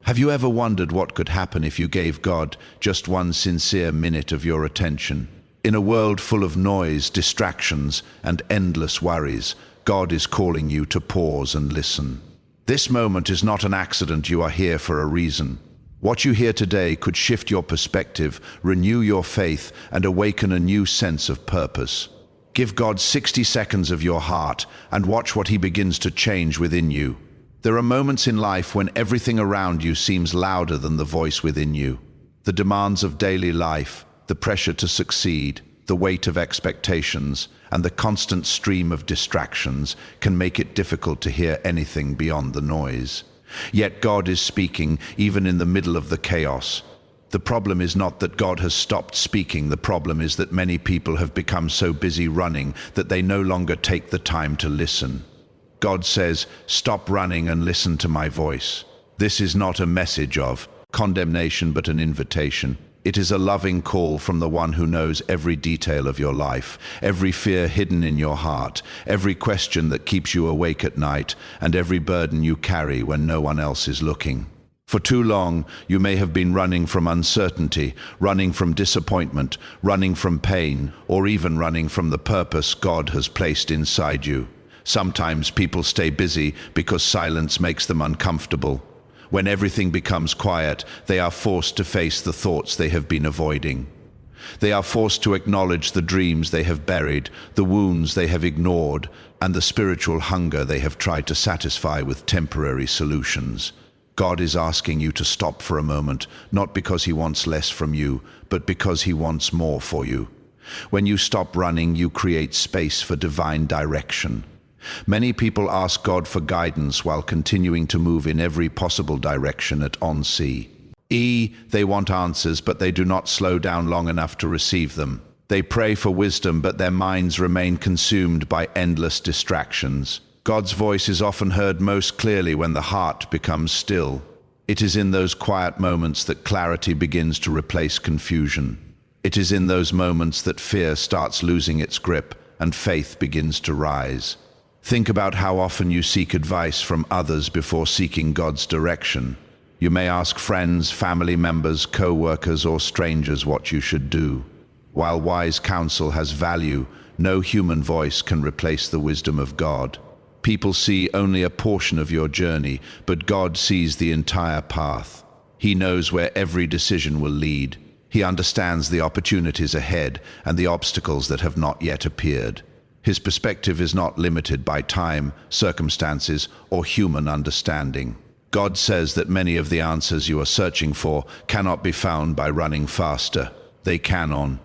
Have you ever wondered what could happen if you gave God just one sincere minute of your attention? In a world full of noise, distractions, and endless worries, God is calling you to pause and listen. This moment is not an accident. You are here for a reason. What you hear today could shift your perspective, renew your faith, and awaken a new sense of purpose. Give God 60 seconds of your heart and watch what He begins to change within you. There are moments in life when everything around you seems louder than the voice within you. The demands of daily life, the pressure to succeed, the weight of expectations, and the constant stream of distractions can make it difficult to hear anything beyond the noise. Yet God is speaking even in the middle of the chaos. The problem is not that God has stopped speaking. The problem is that many people have become so busy running that they no longer take the time to listen. God says, "Stop running and listen to my voice." This is not a message of condemnation, but an invitation. It is a loving call from the one who knows every detail of your life, every fear hidden in your heart, every question that keeps you awake at night, and every burden you carry when no one else is looking. For too long, you may have been running from uncertainty, running from disappointment, running from pain, or even running from the purpose God has placed inside you. Sometimes people stay busy because silence makes them uncomfortable. When everything becomes quiet, they are forced to face the thoughts they have been avoiding. They are forced to acknowledge the dreams they have buried, the wounds they have ignored, and the spiritual hunger they have tried to satisfy with temporary solutions. God is asking you to stop for a moment, not because He wants less from you, but because He wants more for you. When you stop running, you create space for divine direction. Many people ask God for guidance while continuing to move in every possible direction at on-sea. They want answers, but they do not slow down long enough to receive them. They pray for wisdom, but their minds remain consumed by endless distractions. God's voice is often heard most clearly when the heart becomes still. It is in those quiet moments that clarity begins to replace confusion. It is in those moments that fear starts losing its grip and faith begins to rise. Think about how often you seek advice from others before seeking God's direction. You may ask friends, family members, co-workers, or strangers what you should do. While wise counsel has value, no human voice can replace the wisdom of God. People see only a portion of your journey, but God sees the entire path. He knows where every decision will lead. He understands the opportunities ahead and the obstacles that have not yet appeared. His perspective is not limited by time, circumstances, or human understanding. God says that many of the answers you are searching for cannot be found by running faster. They cannot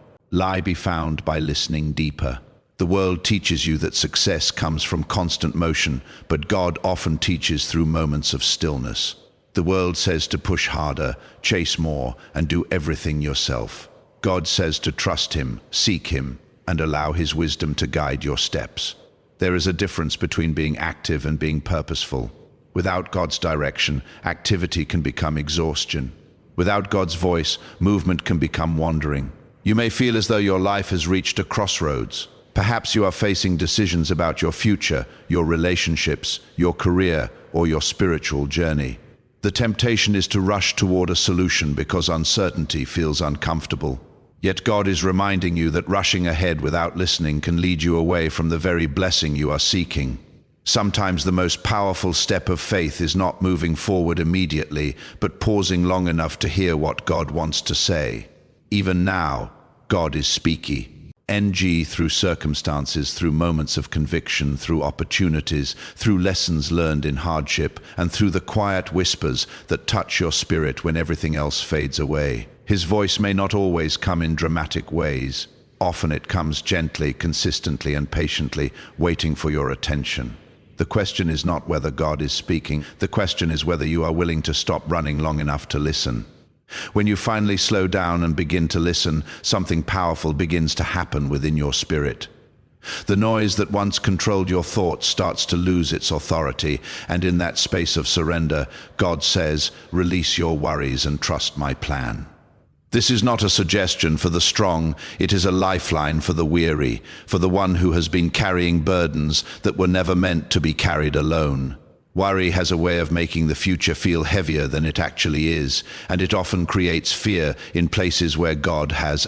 be found by listening deeper. The world teaches you that success comes from constant motion, but God often teaches through moments of stillness. The world says to push harder, chase more, and do everything yourself. God says to trust Him, seek Him, and allow His wisdom to guide your steps. There is a difference between being active and being purposeful. Without God's direction, activity can become exhaustion. Without God's voice, movement can become wandering. You may feel as though your life has reached a crossroads. Perhaps you are facing decisions about your future, your relationships, your career, or your spiritual journey. The temptation is to rush toward a solution because uncertainty feels uncomfortable. Yet God is reminding you that rushing ahead without listening can lead you away from the very blessing you are seeking. Sometimes the most powerful step of faith is not moving forward immediately, but pausing long enough to hear what God wants to say. Even now, God is speaking. Through circumstances, through moments of conviction, through opportunities, through lessons learned in hardship, and through the quiet whispers that touch your spirit when everything else fades away. His voice may not always come in dramatic ways. Often it comes gently, consistently, and patiently, waiting for your attention. The question is not whether God is speaking. The question is whether you are willing to stop running long enough to listen. When you finally slow down and begin to listen, something powerful begins to happen within your spirit. The noise that once controlled your thoughts starts to lose its authority, and in that space of surrender, God says, "Release your worries and trust my plan." This is not a suggestion for the strong, it is a lifeline for the weary, for the one who has been carrying burdens that were never meant to be carried alone. Worry has a way of making the future feel heavier than it actually is, and it often creates fear in places where God has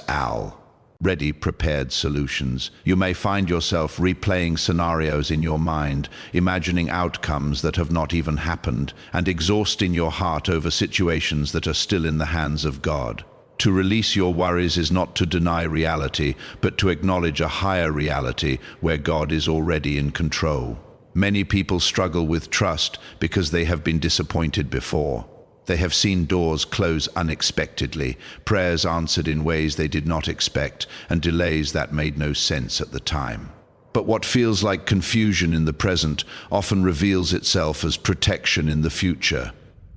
ready prepared solutions. You may find yourself replaying scenarios in your mind, imagining outcomes that have not even happened, and exhausting your heart over situations that are still in the hands of God. To release your worries is not to deny reality, but to acknowledge a higher reality where God is already in control. Many people struggle with trust because they have been disappointed before. They have seen doors close unexpectedly, prayers answered in ways they did not expect, and delays that made no sense at the time. But what feels like confusion in the present often reveals itself as protection in the future.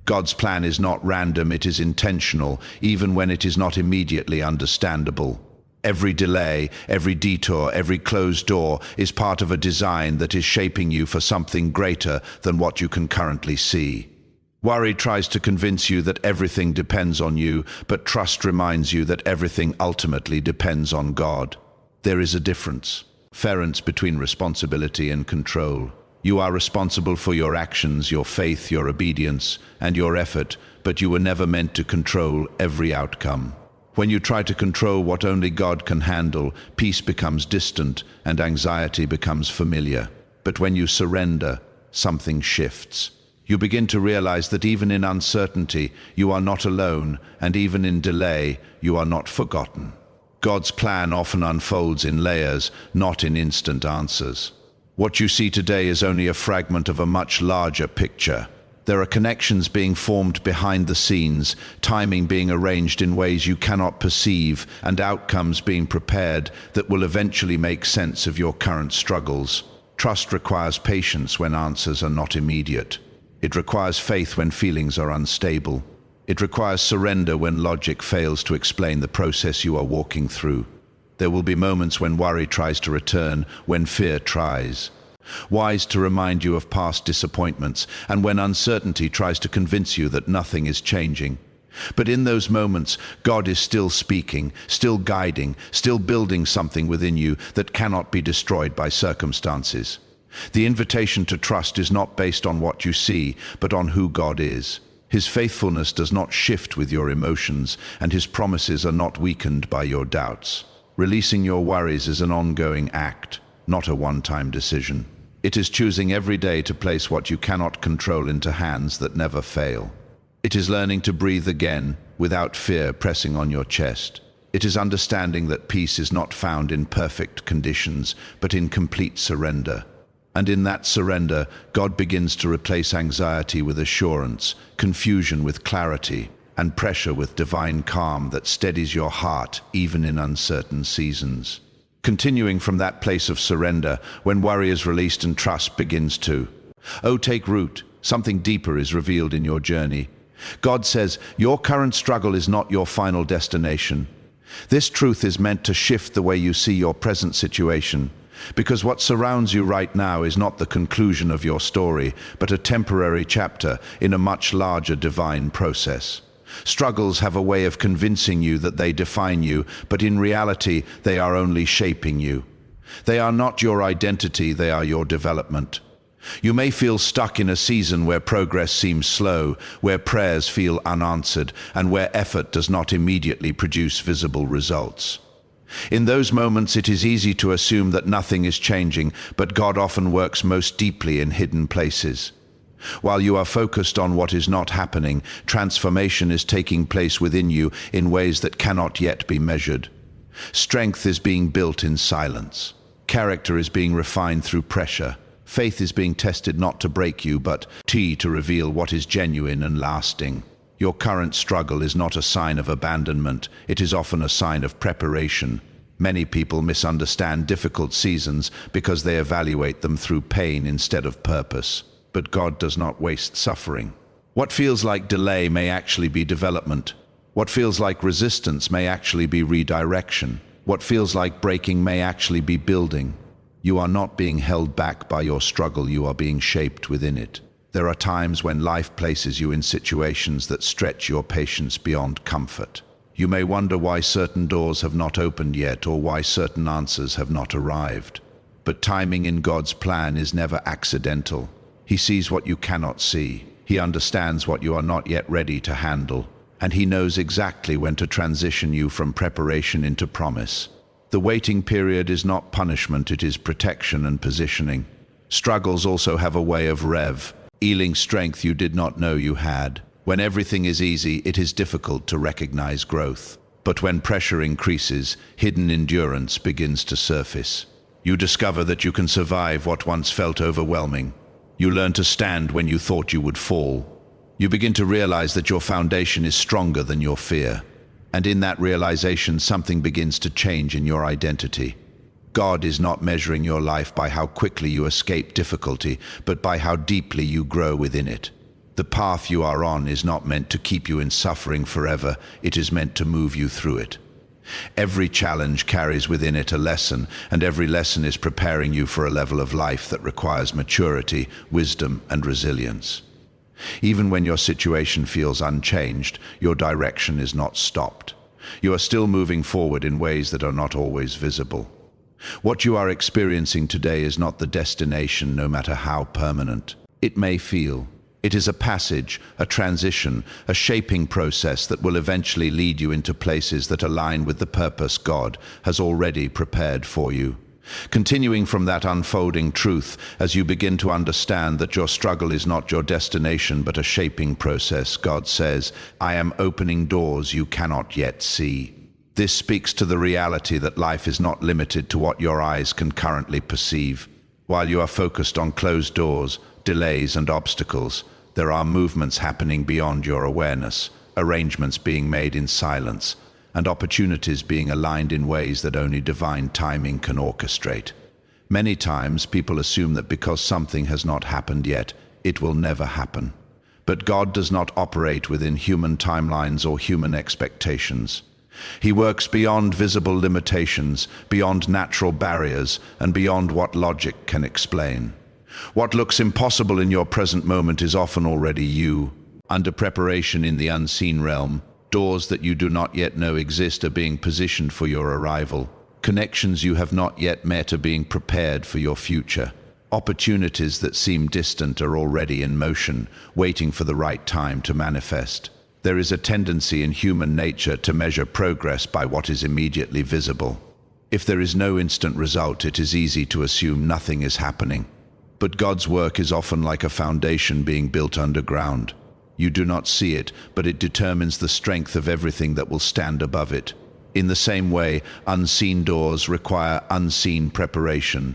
God's plan is not random, it is intentional, even when it is not immediately understandable. Every delay, every detour, every closed door is part of a design that is shaping you for something greater than what you can currently see. Worry tries to convince you that everything depends on you, but trust reminds you that everything ultimately depends on God. There is a difference between responsibility and control. You are responsible for your actions, your faith, your obedience, and your effort, but you were never meant to control every outcome. When you try to control what only God can handle, peace becomes distant and anxiety becomes familiar. But when you surrender, something shifts. You begin to realize that even in uncertainty, you are not alone, and even in delay, you are not forgotten. God's plan often unfolds in layers, not in instant answers. What you see today is only a fragment of a much larger picture. There are connections being formed behind the scenes, timing being arranged in ways you cannot perceive, and outcomes being prepared that will eventually make sense of your current struggles. Trust requires patience when answers are not immediate. It requires faith when feelings are unstable. It requires surrender when logic fails to explain the process you are walking through. There will be moments when worry tries to return, when fear tries. Wise to remind you of past disappointments, and when uncertainty tries to convince you that nothing is changing. But in those moments, God is still speaking, still guiding, still building something within you that cannot be destroyed by circumstances. The invitation to trust is not based on what you see, but on who God is. His faithfulness does not shift with your emotions, and his promises are not weakened by your doubts. Releasing your worries is an ongoing act, not a one-time decision. It is choosing every day to place what you cannot control into hands that never fail. It is learning to breathe again, without fear pressing on your chest. It is understanding that peace is not found in perfect conditions, but in complete surrender. And in that surrender, God begins to replace anxiety with assurance, confusion with clarity, and pressure with divine calm that steadies your heart even in uncertain seasons. Continuing from that place of surrender, when worry is released and trust begins to take root, something deeper is revealed in your journey. God says, your current struggle is not your final destination. This truth is meant to shift the way you see your present situation. Because what surrounds you right now is not the conclusion of your story, but a temporary chapter in a much larger divine process. Struggles have a way of convincing you that they define you, but in reality, they are only shaping you. They are not your identity, they are your development. You may feel stuck in a season where progress seems slow, where prayers feel unanswered, and where effort does not immediately produce visible results. In those moments, it is easy to assume that nothing is changing, but God often works most deeply in hidden places. While you are focused on what is not happening, transformation is taking place within you in ways that cannot yet be measured. Strength is being built in silence. Character is being refined through pressure. Faith is being tested not to break you, but to reveal what is genuine and lasting. Your current struggle is not a sign of abandonment, it is often a sign of preparation. Many people misunderstand difficult seasons because they evaluate them through pain instead of purpose. But God does not waste suffering. What feels like delay may actually be development. What feels like resistance may actually be redirection. What feels like breaking may actually be building. You are not being held back by your struggle, you are being shaped within it. There are times when life places you in situations that stretch your patience beyond comfort. You may wonder why certain doors have not opened yet or why certain answers have not arrived. But timing in God's plan is never accidental. He sees what you cannot see. He understands what you are not yet ready to handle. And he knows exactly when to transition you from preparation into promise. The waiting period is not punishment, it is protection and positioning. Struggles also have a way of revealing strength you did not know you had. When everything is easy, it is difficult to recognize growth. But when pressure increases, hidden endurance begins to surface. You discover that you can survive what once felt overwhelming. You learn to stand when you thought you would fall. You begin to realize that your foundation is stronger than your fear. And in that realization, something begins to change in your identity. God is not measuring your life by how quickly you escape difficulty, but by how deeply you grow within it. The path you are on is not meant to keep you in suffering forever, it is meant to move you through it. Every challenge carries within it a lesson, and every lesson is preparing you for a level of life that requires maturity, wisdom, and resilience. Even when your situation feels unchanged, your direction is not stopped. You are still moving forward in ways that are not always visible. What you are experiencing today is not the destination, no matter how permanent it may feel. It is a passage, a transition, a shaping process that will eventually lead you into places that align with the purpose God has already prepared for you. Continuing from that unfolding truth, as you begin to understand that your struggle is not your destination but a shaping process, God says, "I am opening doors you cannot yet see." This speaks to the reality that life is not limited to what your eyes can currently perceive. While you are focused on closed doors, delays, and obstacles, there are movements happening beyond your awareness, arrangements being made in silence, and opportunities being aligned in ways that only divine timing can orchestrate. Many times, people assume that because something has not happened yet, it will never happen. But God does not operate within human timelines or human expectations. He works beyond visible limitations, beyond natural barriers, and beyond what logic can explain. What looks impossible in your present moment is often already you, under preparation in the unseen realm. Doors that you do not yet know exist are being positioned for your arrival. Connections you have not yet met are being prepared for your future. Opportunities that seem distant are already in motion, waiting for the right time to manifest. There is a tendency in human nature to measure progress by what is immediately visible. If there is no instant result, it is easy to assume nothing is happening. But God's work is often like a foundation being built underground. You do not see it, but it determines the strength of everything that will stand above it. In the same way, unseen doors require unseen preparation.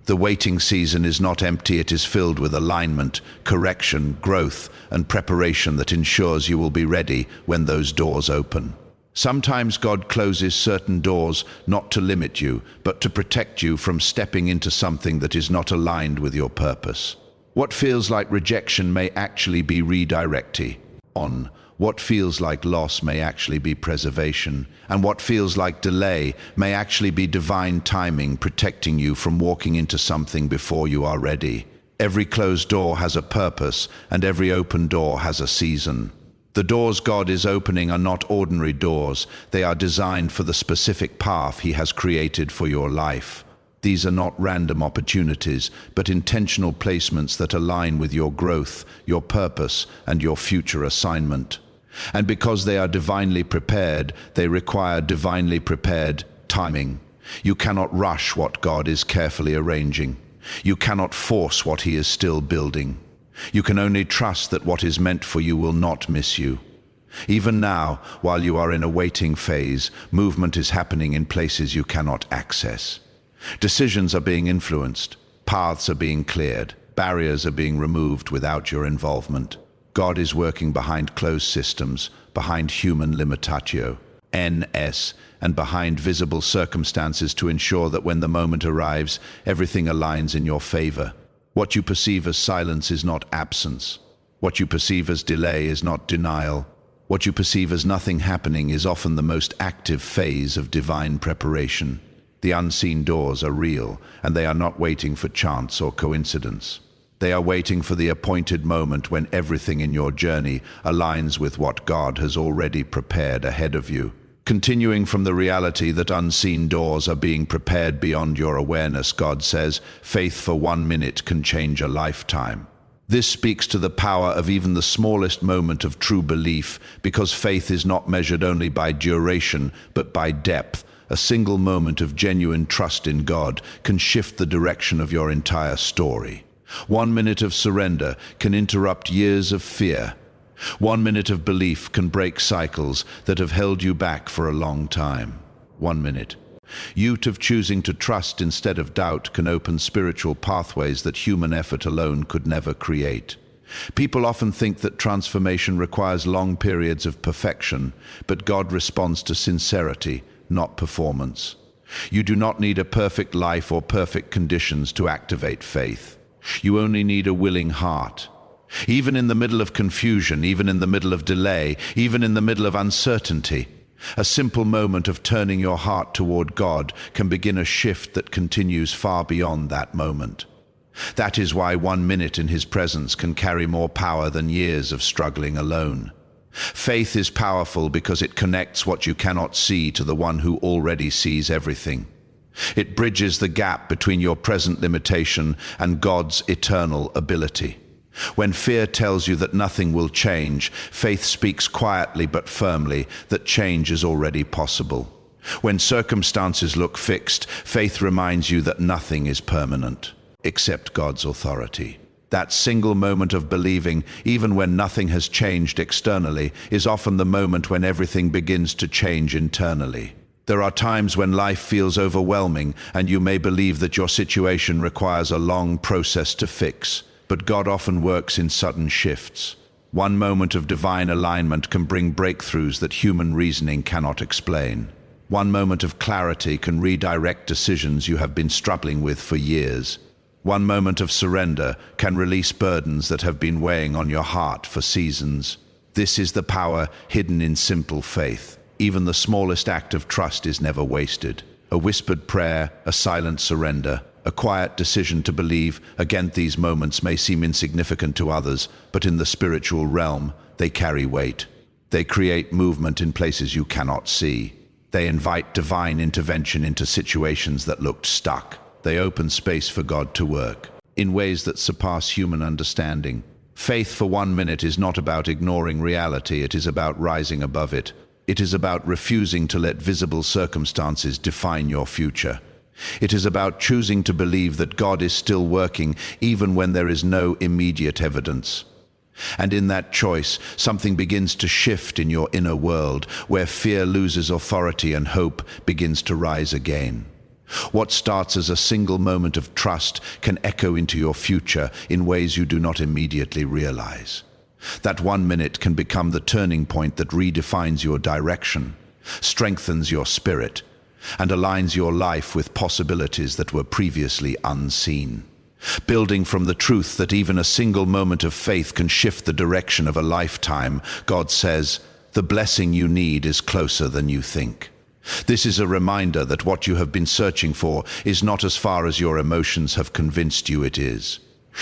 The waiting season is not empty, it is filled with alignment, correction, growth, and preparation that ensures you will be ready when those doors open. Sometimes God closes certain doors not to limit you, but to protect you from stepping into something that is not aligned with your purpose. What feels like rejection may actually be redirecting. What feels like loss may actually be preservation, and what feels like delay may actually be divine timing protecting you from walking into something before you are ready. Every closed door has a purpose, and every open door has a season. The doors God is opening are not ordinary doors. They are designed for the specific path He has created for your life. These are not random opportunities, but intentional placements that align with your growth, your purpose, and your future assignment. And because they are divinely prepared, they require divinely prepared timing. You cannot rush what God is carefully arranging. You cannot force what He is still building. You can only trust that what is meant for you will not miss you. Even now, while you are in a waiting phase, movement is happening in places you cannot access. Decisions are being influenced, paths are being cleared, barriers are being removed without your involvement. God is working behind closed systems, behind human limitatio, NS, and behind visible circumstances to ensure that when the moment arrives, everything aligns in your favor. What you perceive as silence is not absence. What you perceive as delay is not denial. What you perceive as nothing happening is often the most active phase of divine preparation. The unseen doors are real, and they are not waiting for chance or coincidence. They are waiting for the appointed moment when everything in your journey aligns with what God has already prepared ahead of you. Continuing from the reality that unseen doors are being prepared beyond your awareness, God says, faith for 1 minute can change a lifetime. This speaks to the power of even the smallest moment of true belief, because faith is not measured only by duration, but by depth. A single moment of genuine trust in God can shift the direction of your entire story. 1 minute of surrender can interrupt years of fear. 1 minute of belief can break cycles that have held you back for a long time. 1 minute. Youth of choosing to trust instead of doubt can open spiritual pathways that human effort alone could never create. People often think that transformation requires long periods of perfection, but God responds to sincerity, not performance. You do not need a perfect life or perfect conditions to activate faith. You only need a willing heart. Even in the middle of confusion, even in the middle of delay, even in the middle of uncertainty, a simple moment of turning your heart toward God can begin a shift that continues far beyond that moment. That is why 1 minute in His presence can carry more power than years of struggling alone. Faith is powerful because it connects what you cannot see to the one who already sees everything. It bridges the gap between your present limitation and God's eternal ability. When fear tells you that nothing will change, faith speaks quietly but firmly that change is already possible. When circumstances look fixed, faith reminds you that nothing is permanent, except God's authority. That single moment of believing, even when nothing has changed externally, is often the moment when everything begins to change internally. There are times when life feels overwhelming, and you may believe that your situation requires a long process to fix. But God often works in sudden shifts. 1 moment of divine alignment can bring breakthroughs that human reasoning cannot explain. 1 moment of clarity can redirect decisions you have been struggling with for years. 1 moment of surrender can release burdens that have been weighing on your heart for seasons. This is the power hidden in simple faith. Even the smallest act of trust is never wasted. A whispered prayer, a silent surrender, a quiet decision to believe. Again, these moments may seem insignificant to others, but in the spiritual realm, they carry weight. They create movement in places you cannot see. They invite divine intervention into situations that looked stuck. They open space for God to work in ways that surpass human understanding. Faith for 1 minute is not about ignoring reality, it is about rising above it. It is about refusing to let visible circumstances define your future. It is about choosing to believe that God is still working even when there is no immediate evidence. And in that choice, something begins to shift in your inner world, where fear loses authority and hope begins to rise again. What starts as a single moment of trust can echo into your future in ways you do not immediately realize. That 1 minute can become the turning point that redefines your direction, strengthens your spirit, and aligns your life with possibilities that were previously unseen. Building from the truth that even a single moment of faith can shift the direction of a lifetime, God says, "The blessing you need is closer than you think." This is a reminder that what you have been searching for is not as far as your emotions have convinced you it is.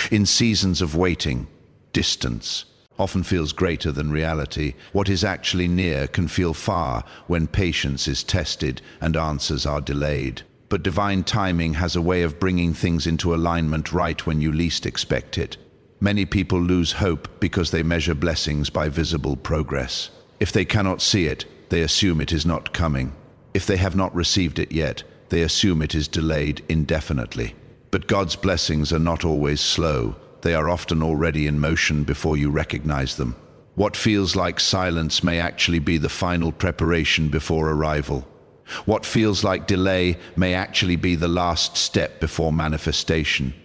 In seasons of waiting, distance often feels greater than reality. What is actually near can feel far when patience is tested and answers are delayed. But divine timing has a way of bringing things into alignment right when you least expect it. Many people lose hope because they measure blessings by visible progress. If they cannot see it, they assume it is not coming. If they have not received it yet, they assume it is delayed indefinitely. But God's blessings are not always slow. They are often already in motion before you recognize them. What feels like silence may actually be the final preparation before arrival. What feels like delay may actually be the last step before manifestation.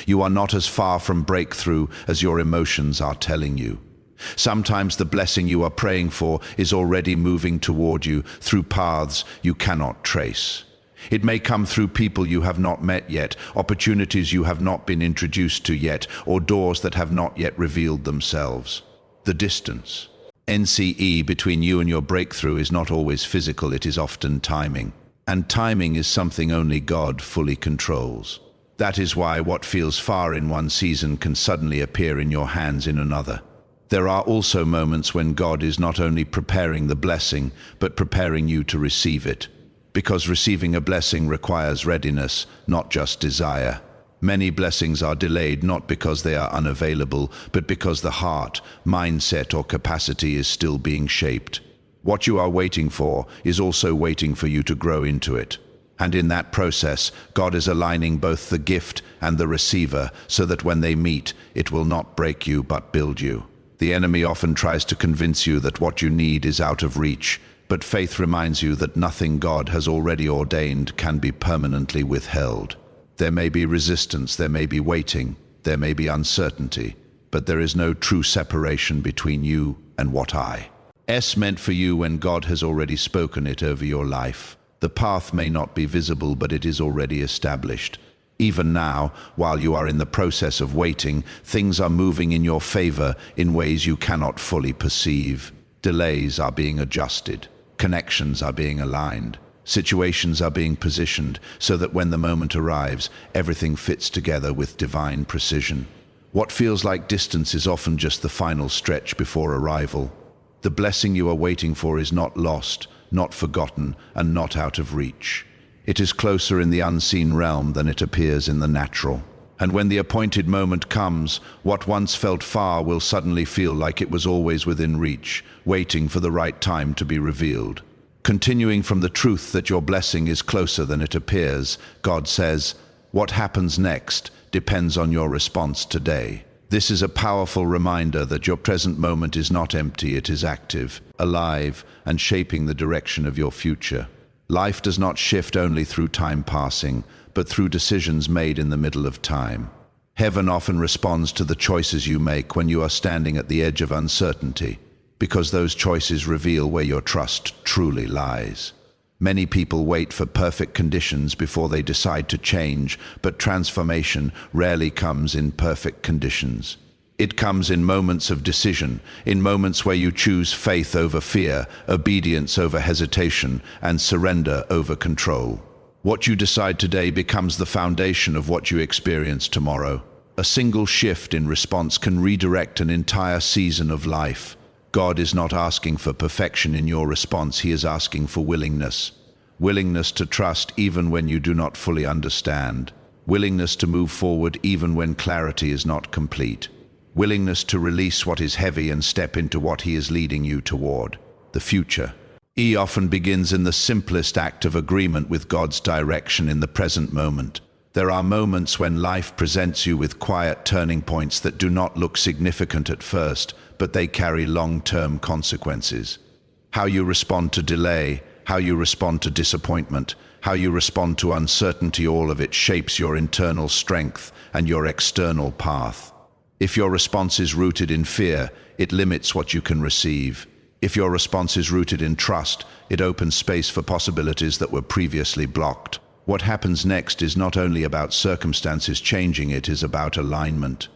You are not as far from breakthrough as your emotions are telling you. Sometimes the blessing you are praying for is already moving toward you through paths you cannot trace. It may come through people you have not met yet, opportunities you have not been introduced to yet, or doors that have not yet revealed themselves. The distance, NCE, between you and your breakthrough is not always physical, it is often timing. And timing is something only God fully controls. That is why what feels far in one season can suddenly appear in your hands in another. There are also moments when God is not only preparing the blessing, but preparing you to receive it. Because receiving a blessing requires readiness, not just desire. Many blessings are delayed not because they are unavailable, but because the heart, mindset, or capacity is still being shaped. What you are waiting for is also waiting for you to grow into it. And in that process, God is aligning both the gift and the receiver so that when they meet, it will not break you but build you. The enemy often tries to convince you that what you need is out of reach, but faith reminds you that nothing God has already ordained can be permanently withheld. There may be resistance, there may be waiting, there may be uncertainty, but there is no true separation between you and what is meant for you when God has already spoken it over your life. The path may not be visible, but it is already established. Even now, while you are in the process of waiting, things are moving in your favor in ways you cannot fully perceive. Delays are being adjusted. Connections are being aligned. Situations are being positioned so that when the moment arrives, everything fits together with divine precision. What feels like distance is often just the final stretch before arrival. The blessing you are waiting for is not lost, not forgotten, and not out of reach. It is closer in the unseen realm than it appears in the natural. And when the appointed moment comes, what once felt far will suddenly feel like it was always within reach, waiting for the right time to be revealed. Continuing from the truth that your blessing is closer than it appears, God says, what happens next depends on your response today. This is a powerful reminder that your present moment is not empty, it is active, alive, and shaping the direction of your future. Life does not shift only through time passing, but through decisions made in the middle of time. Heaven often responds to the choices you make when you are standing at the edge of uncertainty, because those choices reveal where your trust truly lies. Many people wait for perfect conditions before they decide to change, but transformation rarely comes in perfect conditions. It comes in moments of decision, in moments where you choose faith over fear, obedience over hesitation, and surrender over control. What you decide today becomes the foundation of what you experience tomorrow. A single shift in response can redirect an entire season of life. God is not asking for perfection in your response, He is asking for willingness. Willingness to trust even when you do not fully understand. Willingness to move forward even when clarity is not complete. Willingness to release what is heavy and step into what He is leading you toward, the future. E often begins in the simplest act of agreement with God's direction in the present moment. There are moments when life presents you with quiet turning points that do not look significant at first, but they carry long-term consequences. How you respond to delay, how you respond to disappointment, how you respond to uncertainty, all of it shapes your internal strength and your external path. If your response is rooted in fear, it limits what you can receive. If your response is rooted in trust, it opens space for possibilities that were previously blocked. What happens next is not only about circumstances changing, it is about alignment.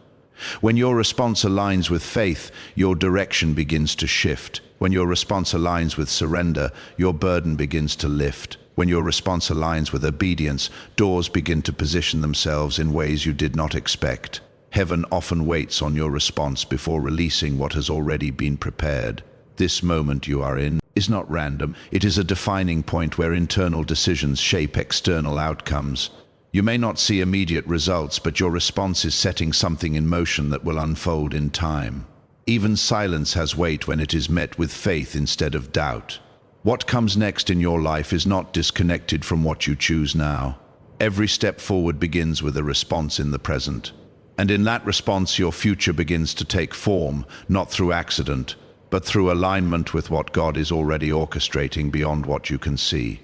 When your response aligns with faith, your direction begins to shift. When your response aligns with surrender, your burden begins to lift. When your response aligns with obedience, doors begin to position themselves in ways you did not expect. Heaven often waits on your response before releasing what has already been prepared. This moment you are in is not random. It is a defining point where internal decisions shape external outcomes. You may not see immediate results, but your response is setting something in motion that will unfold in time. Even silence has weight when it is met with faith instead of doubt. What comes next in your life is not disconnected from what you choose now. Every step forward begins with a response in the present. And in that response, your future begins to take form, not through accident, but through alignment with what God is already orchestrating beyond what you can see.